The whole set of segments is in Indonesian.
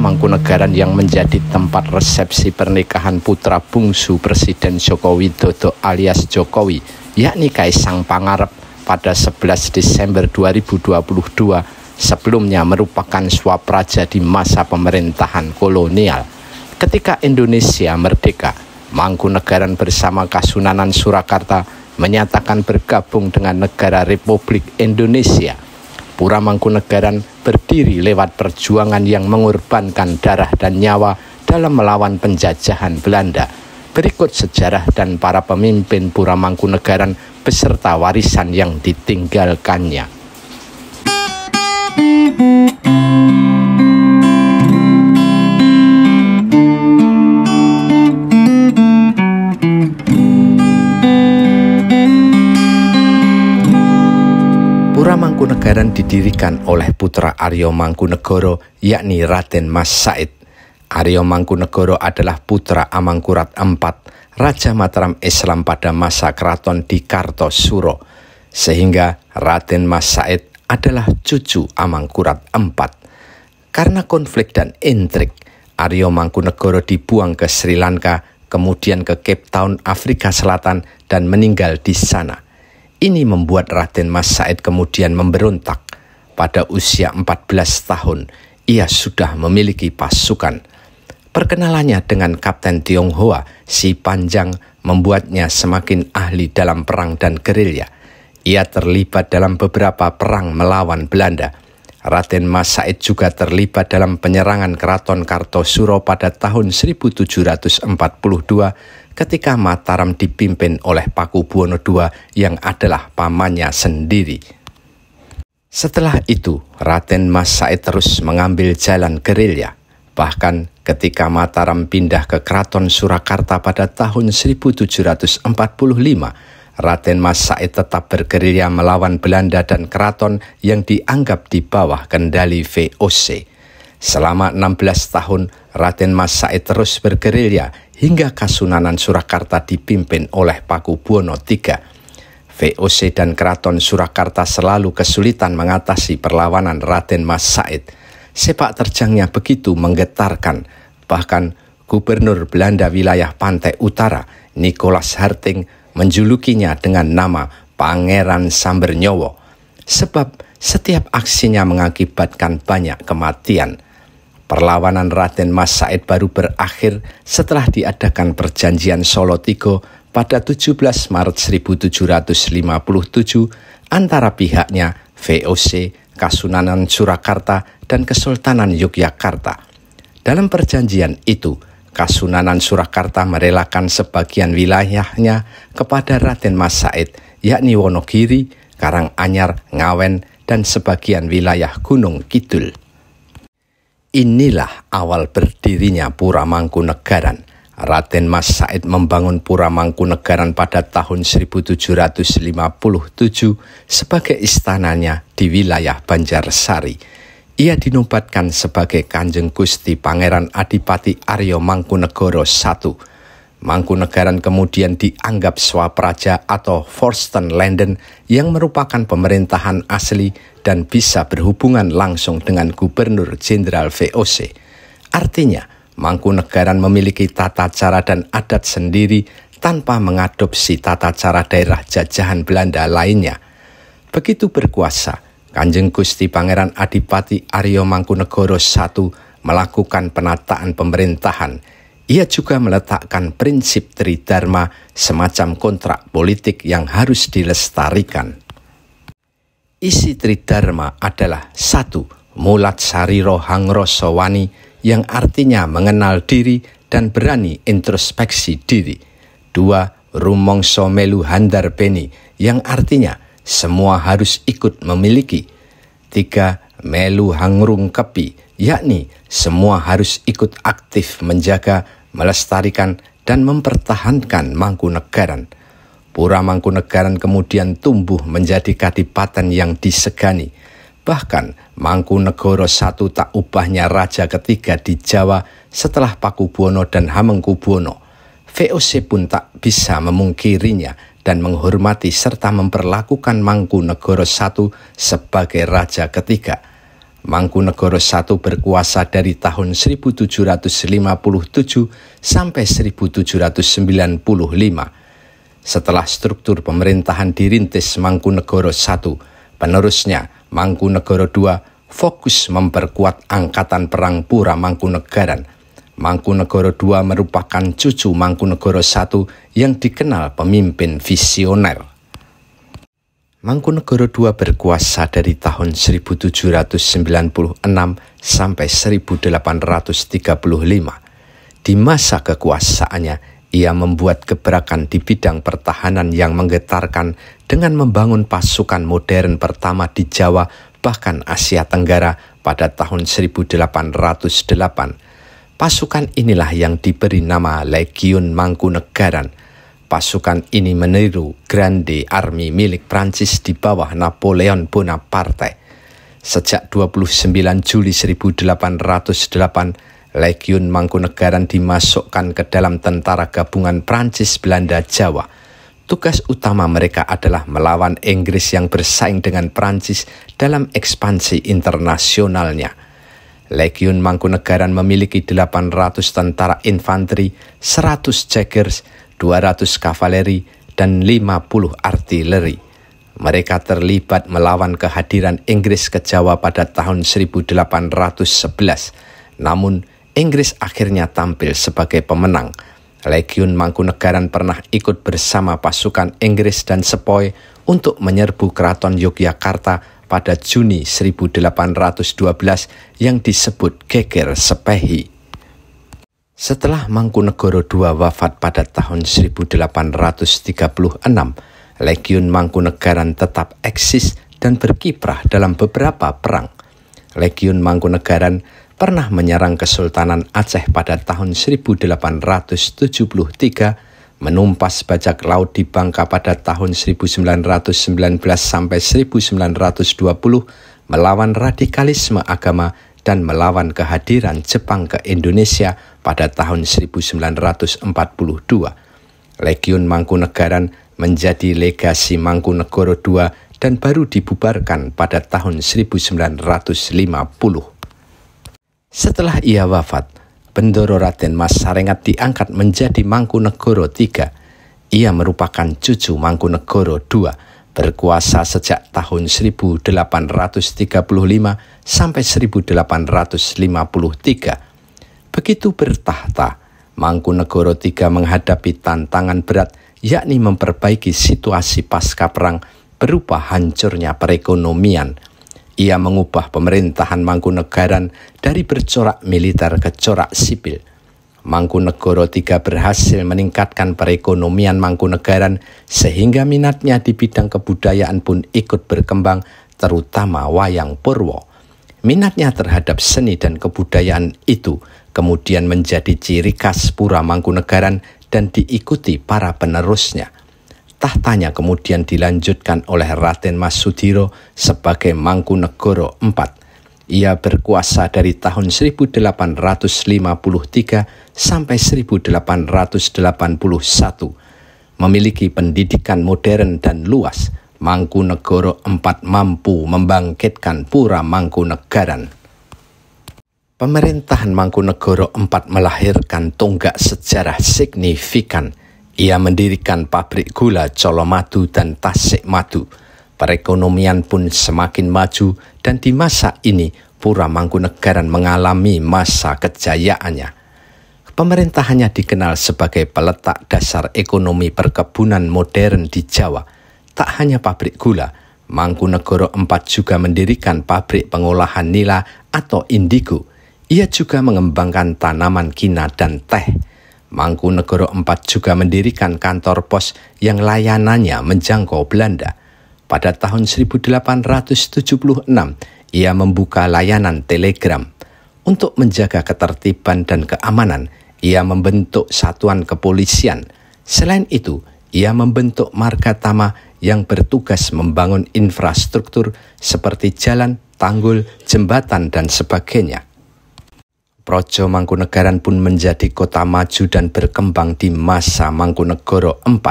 Mangkunegaran yang menjadi tempat resepsi pernikahan putra bungsu Presiden Joko Widodo alias Jokowi, yakni Kaisang Pangarep pada 11 Desember 2022, sebelumnya merupakan swapraja di masa pemerintahan kolonial. Ketika Indonesia merdeka, Mangkunegaran bersama Kasunanan Surakarta menyatakan bergabung dengan Negara Republik Indonesia. Pura Mangkunegaran berdiri lewat perjuangan yang mengorbankan darah dan nyawa dalam melawan penjajahan Belanda. Berikut sejarah dan para pemimpin Pura Mangkunegaran beserta warisan yang ditinggalkannya. Pura Mangkunegaran didirikan oleh putra Arya Mangkunegara, yakni Raden Mas Said. Arya Mangkunegara adalah putra Amangkurat IV, Raja Mataram Islam pada masa keraton di Kartosuro, sehingga Raden Mas Said adalah cucu Amangkurat IV. Karena konflik dan intrik, Arya Mangkunegara dibuang ke Sri Lanka, kemudian ke Cape Town, Afrika Selatan, dan meninggal di sana. Ini membuat Raden Mas Said kemudian memberontak. Pada usia 14 tahun, ia sudah memiliki pasukan. Perkenalannya dengan Kapten Tionghoa, Si Panjang, membuatnya semakin ahli dalam perang dan gerilya. Ia terlibat dalam beberapa perang melawan Belanda. Raden Mas Said juga terlibat dalam penyerangan Keraton Kartosuro pada tahun 1742 ketika Mataram dipimpin oleh Pakubuwono II yang adalah pamannya sendiri. Setelah itu, Raden Mas Said terus mengambil jalan gerilya. Bahkan ketika Mataram pindah ke Keraton Surakarta pada tahun 1745, Raden Mas Said tetap bergerilya melawan Belanda dan keraton yang dianggap di bawah kendali VOC. Selama 16 tahun, Raden Mas Said terus bergerilya hingga Kasunanan Surakarta dipimpin oleh Pakubuwono III. VOC dan Keraton Surakarta selalu kesulitan mengatasi perlawanan Raden Mas Said. Sepak terjangnya begitu menggetarkan, bahkan Gubernur Belanda wilayah Pantai Utara, Nicholas Harting, menjulukinya dengan nama Pangeran Sambernyowo, sebab setiap aksinya mengakibatkan banyak kematian. Perlawanan Raden Mas Said baru berakhir setelah diadakan perjanjian Solo Tigo pada 17 Maret 1757 antara pihaknya VOC, Kasunanan Surakarta, dan Kesultanan Yogyakarta. Dalam perjanjian itu, Kasunanan Surakarta merelakan sebagian wilayahnya kepada Raden Mas Said, yakni Wonogiri, Karanganyar, Ngawen, dan sebagian wilayah Gunung Kidul. Inilah awal berdirinya Pura Mangkunegaran. Raden Mas Said membangun Pura Mangkunegaran pada tahun 1757 sebagai istananya di wilayah Banjarsari. Ia dinobatkan sebagai Kanjeng Gusti Pangeran Adipati Arya Mangkunegara I. Mangkunegaran kemudian dianggap swapraja atau Vorstenlanden yang merupakan pemerintahan asli dan bisa berhubungan langsung dengan Gubernur Jenderal VOC. Artinya, Mangkunegaran memiliki tata cara dan adat sendiri tanpa mengadopsi tata cara daerah jajahan Belanda lainnya. Begitu berkuasa, Kanjeng Gusti Pangeran Adipati Arya Mangkunegara I melakukan penataan pemerintahan. Ia juga meletakkan prinsip Tridharma, semacam kontrak politik yang harus dilestarikan. Isi Tridharma adalah 1. Mulat Sariro Hangroso Wani, yang artinya mengenal diri dan berani introspeksi diri. 2. Rumongso Melu Handar Beni, yang artinya semua harus ikut memiliki. 3. Melu Hangrung Kepi, yakni semua harus ikut aktif menjaga, melestarikan, dan mempertahankan Mangkunegaran. Pura Mangkunegaran kemudian tumbuh menjadi kadipaten yang disegani. Bahkan Mangkunegara I tak ubahnya raja ketiga di Jawa setelah Pakubuwono dan Hamengkubuwono. VOC pun tak bisa memungkirinya dan menghormati serta memperlakukan Mangkunegara I sebagai raja ketiga. Mangkunegoro I berkuasa dari tahun 1757 sampai 1795. Setelah struktur pemerintahan dirintis Mangkunegoro I, penerusnya Mangkunegoro II fokus memperkuat angkatan perang Pura Mangkunegaran. Mangkunegoro II merupakan cucu Mangkunegoro I yang dikenal pemimpin visioner. Mangkunegoro II berkuasa dari tahun 1796 sampai 1835. Di masa kekuasaannya, ia membuat gebrakan di bidang pertahanan yang menggetarkan dengan membangun pasukan modern pertama di Jawa bahkan Asia Tenggara pada tahun 1808. Pasukan inilah yang diberi nama Legiun Mangkunegaran. Pasukan ini meniru Grande Army milik Prancis di bawah Napoleon Bonaparte. Sejak 29 Juli 1808, Legiun Mangkunegaran dimasukkan ke dalam tentara gabungan Prancis Belanda Jawa. Tugas utama mereka adalah melawan Inggris yang bersaing dengan Prancis dalam ekspansi internasionalnya. Legiun Mangkunegaran memiliki 800 tentara infanteri, 100 jaggers, 200 kavaleri, dan 50 artileri. Mereka terlibat melawan kehadiran Inggris ke Jawa pada tahun 1811. Namun, Inggris akhirnya tampil sebagai pemenang. Legiun Mangkunegaran pernah ikut bersama pasukan Inggris dan Sepoy untuk menyerbu Keraton Yogyakarta pada Juni 1812 yang disebut Geger Sepehi. Setelah Mangkunegoro II wafat pada tahun 1836, Legiun Mangkunegaran tetap eksis dan berkiprah dalam beberapa perang. Legiun Mangkunegaran pernah menyerang Kesultanan Aceh pada tahun 1873, menumpas bajak laut di Bangka pada tahun 1919 sampai 1920, melawan radikalisme agama dan melawan kehadiran Jepang ke Indonesia pada tahun 1942. Legiun Mangkunegaran menjadi legasi Mangkunegoro II dan baru dibubarkan pada tahun 1950. Setelah ia wafat, Bendoro Raden Mas Sarengat diangkat menjadi Mangkunegoro III. Ia merupakan cucu Mangkunegoro II, berkuasa sejak tahun 1835 sampai 1853. Begitu bertahta, Mangkunegoro III menghadapi tantangan berat, yakni memperbaiki situasi pasca perang berupa hancurnya perekonomian. Ia mengubah pemerintahan Mangkunegaran dari bercorak militer ke corak sipil. Mangkunegoro III berhasil meningkatkan perekonomian Mangkunegaran sehingga minatnya di bidang kebudayaan pun ikut berkembang, terutama wayang purwo. Minatnya terhadap seni dan kebudayaan itu kemudian menjadi ciri khas Pura Mangkunegaran dan diikuti para penerusnya. Tahtanya kemudian dilanjutkan oleh Raden Mas Sudiro sebagai Mangkunegoro IV. Ia berkuasa dari tahun 1853 sampai 1881. Memiliki pendidikan modern dan luas, Mangkunegoro IV mampu membangkitkan Pura Mangkunegaran. Pemerintahan Mangkunegoro IV melahirkan tonggak sejarah signifikan. Ia mendirikan pabrik gula Colomadu dan Tasik Madu. Perekonomian pun semakin maju dan di masa ini Pura Mangkunegaran mengalami masa kejayaannya. Pemerintahannya dikenal sebagai peletak dasar ekonomi perkebunan modern di Jawa. Tak hanya pabrik gula, Mangkunegoro IV juga mendirikan pabrik pengolahan nila atau indigo. Ia juga mengembangkan tanaman kina dan teh. Mangkunegoro IV juga mendirikan kantor pos yang layanannya menjangkau Belanda. Pada tahun 1876, ia membuka layanan telegram. Untuk menjaga ketertiban dan keamanan, ia membentuk satuan kepolisian. Selain itu, ia membentuk margatama yang bertugas membangun infrastruktur seperti jalan, tanggul, jembatan, dan sebagainya. Projo Mangkunegaran pun menjadi kota maju dan berkembang di masa Mangkunegoro IV.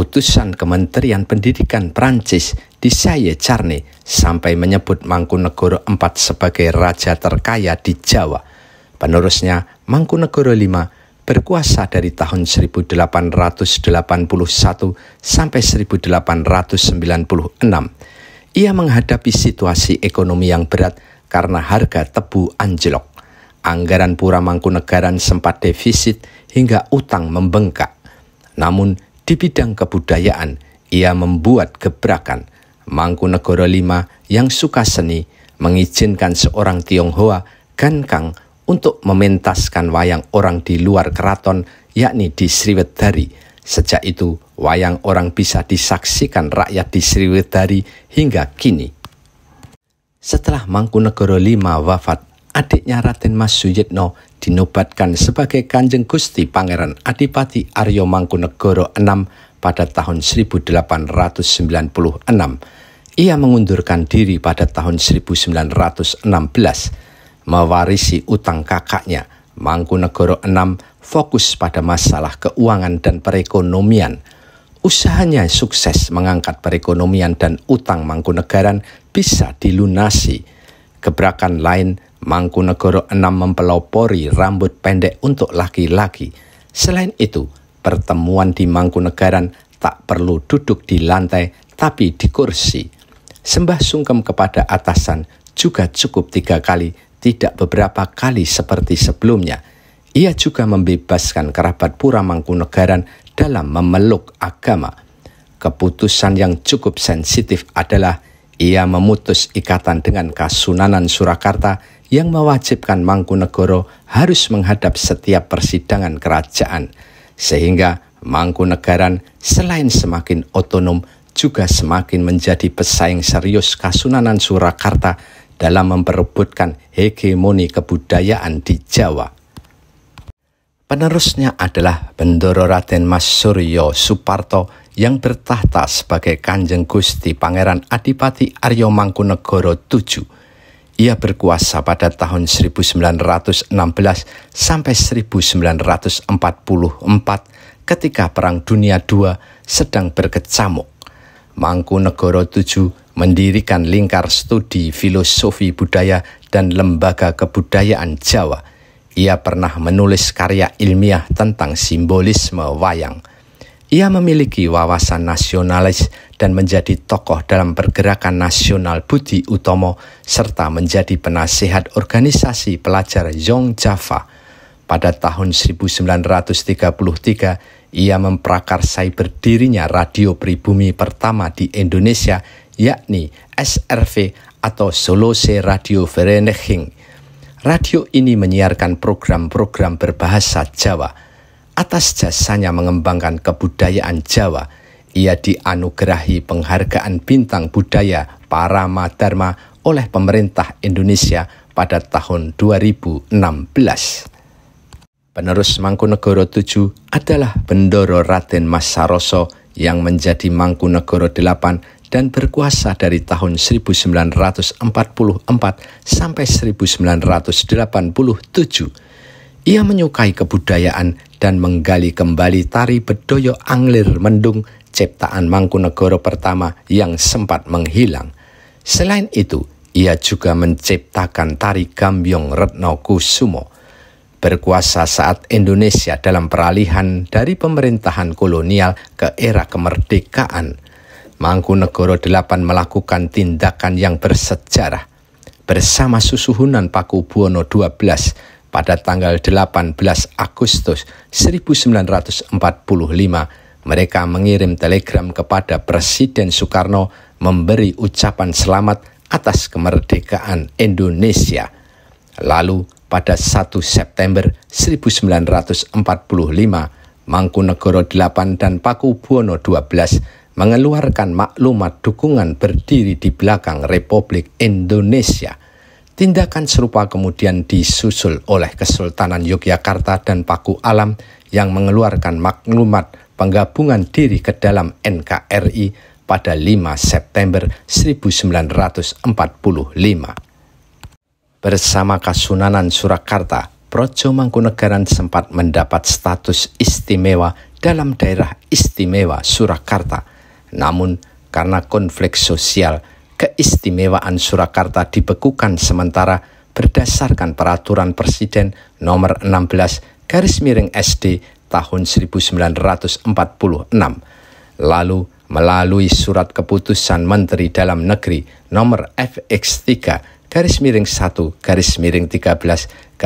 utusan Kementerian Pendidikan Prancis Desailly Charnay sampai menyebut Mangkunegoro IV sebagai raja terkaya di Jawa. Penerusnya, Mangkunegoro V berkuasa dari tahun 1881 sampai 1896. Ia menghadapi situasi ekonomi yang berat karena harga tebu anjlok. Anggaran Pura Mangkunegaran sempat defisit hingga utang membengkak. Namun di bidang kebudayaan, ia membuat gebrakan. Mangkunegoro V yang suka seni mengizinkan seorang Tionghoa, Gan Kang, untuk mementaskan wayang orang di luar keraton, yakni di Sriwedari. Sejak itu, wayang orang bisa disaksikan rakyat di Sriwedari hingga kini. Setelah Mangkunegoro V wafat, adiknya Raden Mas Suyitno dinobatkan sebagai Kanjeng Gusti Pangeran Adipati Aryo Mangkunegoro VI pada tahun 1896. Ia mengundurkan diri pada tahun 1916. Mewarisi utang kakaknya, Mangkunegoro VI fokus pada masalah keuangan dan perekonomian. Usahanya sukses mengangkat perekonomian dan utang Mangkunegaran bisa dilunasi. Gebrakan lain, Mangkunegoro VI mempelopori rambut pendek untuk laki-laki. Selain itu, pertemuan di Mangkunegaran tak perlu duduk di lantai tapi di kursi. Sembah sungkem kepada atasan juga cukup 3 kali, tidak beberapa kali seperti sebelumnya. Ia juga membebaskan kerabat Pura Mangkunegaran dalam memeluk agama. Keputusan yang cukup sensitif adalah ia memutus ikatan dengan Kasunanan Surakarta yang mewajibkan Mangkunegoro harus menghadap setiap persidangan kerajaan, sehingga Mangkunegaran selain semakin otonom juga semakin menjadi pesaing serius Kasunanan Surakarta dalam memperebutkan hegemoni kebudayaan di Jawa. Penerusnya adalah Bendoro Raden Mas Suryo Suparto yang bertahta sebagai Kanjeng Gusti Pangeran Adipati Aryo Mangkunegoro VII. Ia berkuasa pada tahun 1916 sampai 1944 ketika Perang Dunia II sedang berkecamuk. Mangkunegoro VII mendirikan lingkar studi filosofi budaya dan lembaga kebudayaan Jawa. Ia pernah menulis karya ilmiah tentang simbolisme wayang. Ia memiliki wawasan nasionalis dan menjadi tokoh dalam pergerakan nasional Budi Utomo serta menjadi penasihat organisasi pelajar Yong Java. Pada tahun 1933, ia memprakarsai berdirinya radio pribumi pertama di Indonesia, yakni SRV atau Solose Radio Vereniging. Radio ini menyiarkan program-program berbahasa Jawa. Atas jasanya mengembangkan kebudayaan Jawa, ia dianugerahi penghargaan Bintang Budaya Parama Dharma oleh pemerintah Indonesia pada tahun 2016. Penerus Mangkunegoro VII adalah Bendoro Raden Mas Saroso yang menjadi Mangkunegoro VIII dan berkuasa dari tahun 1944 sampai 1987. Ia menyukai kebudayaan dan menggali kembali tari Bedoyo Anglir Mendung ciptaan Mangkunegoro pertama yang sempat menghilang. Selain itu, ia juga menciptakan tari Gambyong Retno Kusumo. Berkuasa saat Indonesia dalam peralihan dari pemerintahan kolonial ke era kemerdekaan, Mangkunegoro VIII melakukan tindakan yang bersejarah. Bersama Susuhunan Pakubuwono XII pada tanggal 18 Agustus 1945, mereka mengirim telegram kepada Presiden Soekarno memberi ucapan selamat atas kemerdekaan Indonesia. Lalu pada 1 September 1945, Mangkunegoro VIII dan Pakubuwono XII mengeluarkan maklumat dukungan berdiri di belakang Republik Indonesia. Tindakan serupa kemudian disusul oleh Kesultanan Yogyakarta dan Paku Alam yang mengeluarkan maklumat penggabungan diri ke dalam NKRI pada 5 September 1945. Bersama Kasunanan Surakarta, Projo Mangkunegaran sempat mendapat status istimewa dalam daerah istimewa Surakarta. Namun, karena konflik sosial, keistimewaan Surakarta dibekukan sementara berdasarkan peraturan Presiden nomor 16/SD tahun 1946. Lalu, melalui surat keputusan Menteri Dalam Negeri nomor FX3-13-13-1950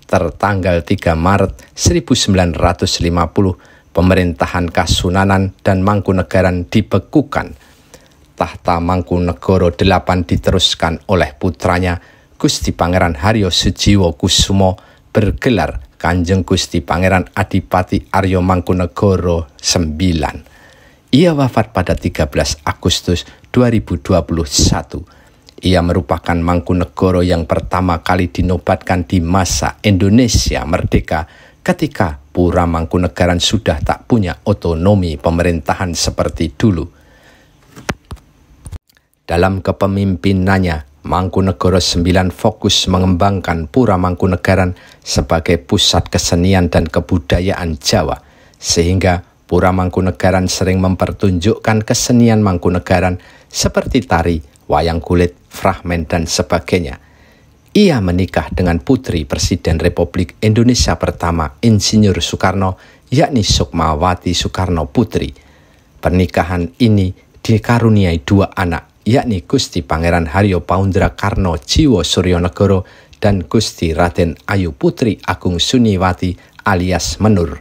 tertanggal 3 Maret 1950, pemerintahan Kasunanan dan Mangkunegaran dibekukan. Tahta Mangkunegoro 8 diteruskan oleh putranya Gusti Pangeran Haryo Sujiwo Kusumo bergelar Kanjeng Gusti Pangeran Adipati Aryo Mangkunegoro IX. Ia wafat pada 13 Agustus 2021. Ia merupakan Mangkunegoro yang pertama kali dinobatkan di masa Indonesia merdeka ketika Pura Mangkunegaran sudah tak punya otonomi pemerintahan seperti dulu. Dalam kepemimpinannya, Mangkunegoro IX fokus mengembangkan Pura Mangkunegaran sebagai pusat kesenian dan kebudayaan Jawa, sehingga Pura Mangkunegaran sering mempertunjukkan kesenian Mangkunegaran seperti tari, wayang kulit, fragmen, dan sebagainya. Ia menikah dengan putri Presiden Republik Indonesia pertama Insinyur Soekarno, yakni Sukmawati Soekarno Putri. Pernikahan ini dikaruniai 2 anak, yakni Gusti Pangeran Haryo Paundra Karno Jiwo Suryonegoro dan Gusti Raden Ayu Putri Agung Suniwati alias Menur.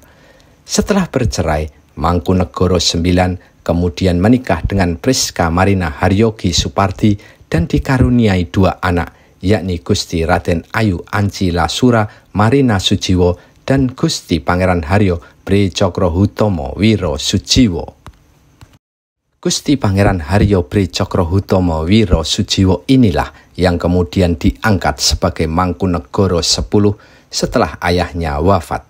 Setelah bercerai, Mangkunegoro IX kemudian menikah dengan Priska Marina Haryogi Supardi dan dikaruniai 2 anak, yakni Gusti Raden Ayu Anci Lasura Marina Sujiwo dan Gusti Pangeran Haryo Bri Cokrohutomo Wiro Sujiwo. Gusti Pangeran Haryo Bri Cokrohutomo Wiro Sujiwo inilah yang kemudian diangkat sebagai Mangkunegoro X setelah ayahnya wafat.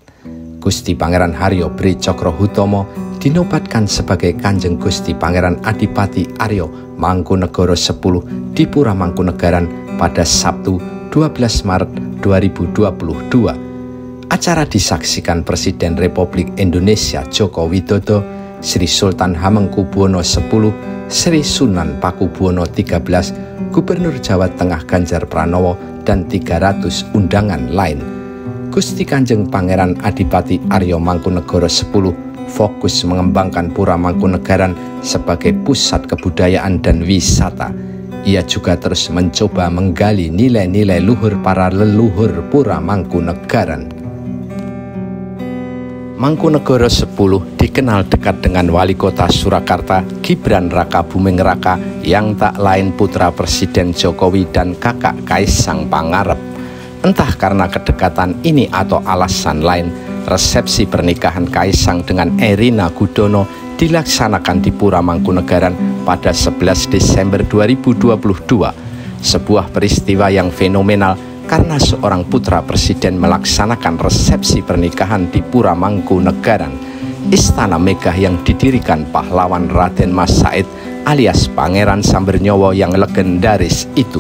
Gusti Pangeran Haryo Bri Cokrohutomo dinobatkan sebagai Kanjeng Gusti Pangeran Adipati Aryo Mangkunegoro X di Pura Mangkunegaran pada Sabtu 12 Maret 2022. Acara disaksikan Presiden Republik Indonesia Joko Widodo, Sri Sultan Hamengkubuwono X, Sri Sunan Pakubuwono XIII, Gubernur Jawa Tengah Ganjar Pranowo, dan 300 undangan lain. Gusti Kanjeng Pangeran Adipati Aryo Mangkunegoro X fokus mengembangkan Pura Mangkunegaran sebagai pusat kebudayaan dan wisata. Ia juga terus mencoba menggali nilai-nilai luhur para leluhur Pura Mangkunegaran. Mangkunegoro X dikenal dekat dengan Wali Kota Surakarta Gibran Raka Buming Raka yang tak lain putra Presiden Jokowi dan kakak Kaisang Pangarep. Entah karena kedekatan ini atau alasan lain, resepsi pernikahan Kaisang dengan Erina Gudono dilaksanakan di Pura Mangkunegaran pada 11 Desember 2022. Sebuah peristiwa yang fenomenal karena seorang putra presiden melaksanakan resepsi pernikahan di Pura Mangkunegaran, istana megah yang didirikan pahlawan Raden Mas Said alias Pangeran Sambernyowo yang legendaris itu.